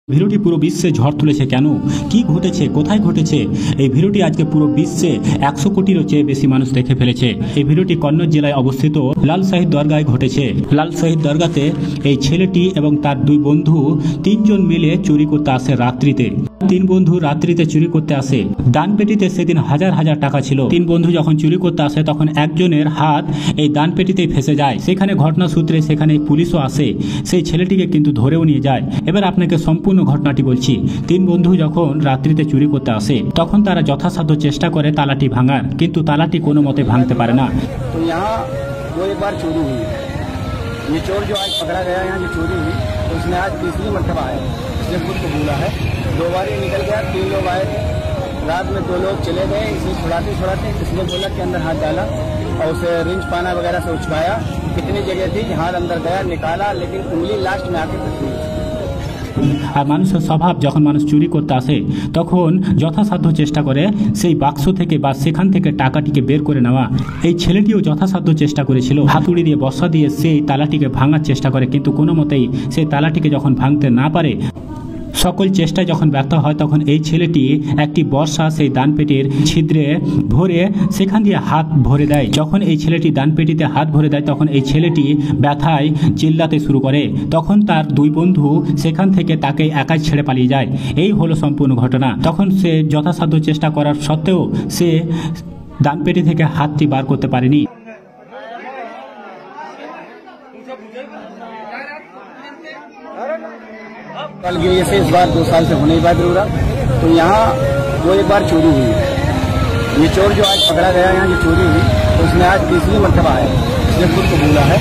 ভিডিওটি পুরো বিশ্বে ঝড় তুলেছে কেন, কি ঘটেছে, কোথায় ঘটেছে? এই ভিডিওটি আজকে পুরো বিশ্বে 100 কোটিরও চেয়ে বেশি মানুষ দেখে ফেলেছে। এই ভিডিওটি কন্নৌজ জেলায় অবস্থিত লাল শহীদ দরগায় ঘটেছে। লাল শহীদ দরগাতে এই ছেলেটি এবং তার দুই বন্ধু তিনজন মিলে চুরি করতে আসে রাত্রিতে। তিন বন্ধু রাত্রিতে চুরি করতে আসে। দান পেটিতে সেদিন হাজার হাজার টাকা ছিল। তিন বন্ধু যখন চুরি করতে আসে তখন একজনের হাত এই দান পেটিতেই ফেসে যায়। সেখানে ঘটনা সূত্রে সেখানে পুলিশও আসে, সেই ছেলেটিকে কিন্তু ধরেও নিয়ে যায়। এবার আপনাকে সম্পূর্ণ ঘটনাটি বলছি। তিন বন্ধু যখন রাত্রিতে চুরি করতে আসে তখন তারা যথাসাধ্য চেষ্টা করে তালাটি ভাঙার, কিন্তু তালাটি কোনো মতে ভাঙতে পারে না। तो यहाँ वो एक बार चोरी हुई। ये चोर जो आज पकड़ा गया यहाँ जो चोरी हुई तो उसने आज तीसरी मरतबा आया। उसने खुद को बोला है 2 बार ये निकल गया, 3 लोग आए थे, रात में 2 लोग चले गए। इसे छुड़ाते छुड़ाते इसने बोला कि अंदर हाथ डाला और उसे रिंच पाना वगैरह से उचकाया। कितनी जगह थी कि हाथ अंदर गया, निकाला, लेकिन उंगली लास्ट में आके फंसी। আর মানুষের স্বভাব, যখন মানুষ চুরি করতে আসে তখন যথাসাধ্য চেষ্টা করে সেই বাক্স থেকে বা সেখান থেকে টাকাটিকে বের করে নেওয়া। এই ছেলেটিও যথাসাধ্য চেষ্টা করেছিল, হাতুড়ি দিয়ে বর্ষা দিয়ে সেই তালাটিকে ভাঙার চেষ্টা করে, কিন্তু কোনো মতেই সেই তালাটিকে যখন ভাঙতে না পারে, সকল চেষ্টায় যখন ব্যর্থ হয়, তখন এই ছেলেটি একটি বর্ষা সেই দানপেটির ছিদ্রে ভরে সেখান দিয়ে হাত ভরে দেয়। যখন এই ছেলেটি দানপেটিতে হাত ভরে দেয় তখন এই ছেলেটি ব্যথায় চিল্লাতে শুরু করে। তখন তার দুই বন্ধু সেখান থেকে তাকে একাই ছেড়ে পালিয়ে যায়। এই হলো সম্পূর্ণ ঘটনা। তখন সে যথাসাধ্য চেষ্টা করার সত্ত্বেও সে দানপেটি থেকে হাতটি বার করতে পারেনি। कल गई ऐसे इस बार 2 साल से होने के बाद जरूर। तो यहाँ वो एक बार चोरी हुई। ये चोर जो आज पकड़ा गया यहाँ जो चोरी हुई तो उसने आज तीसरी मरतबा आया। उसने खुद को बोला है